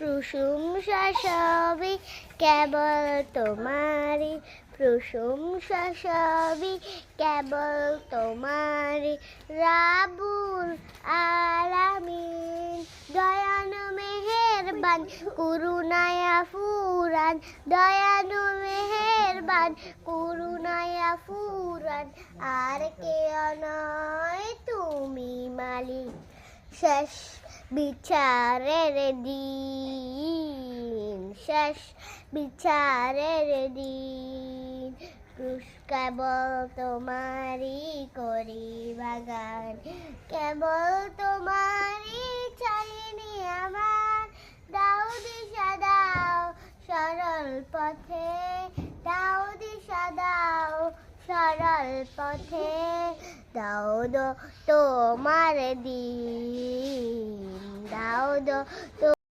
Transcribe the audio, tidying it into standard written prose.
প্রশংসা সবই কেবল তোমারই, প্রশংসা সবই কেবল তোমারই। রাবুল আলামিন দয়ালু মেহেরবান, করুণায় ফুরান, দয়ালু মেহেরবান, করুণায় ফুরান। আর কেউ নয় তুমি মালিক, শেষ বিচারের দিন, শেষ বিচারের দিন। কেবল তোমারই করি বাগান, কেবল তোমারই চাইনি আমার। দাও দিশা দাও সরল পথে, দাও দিশা দাও সরল পথে। দাও তোমার দিন, দাও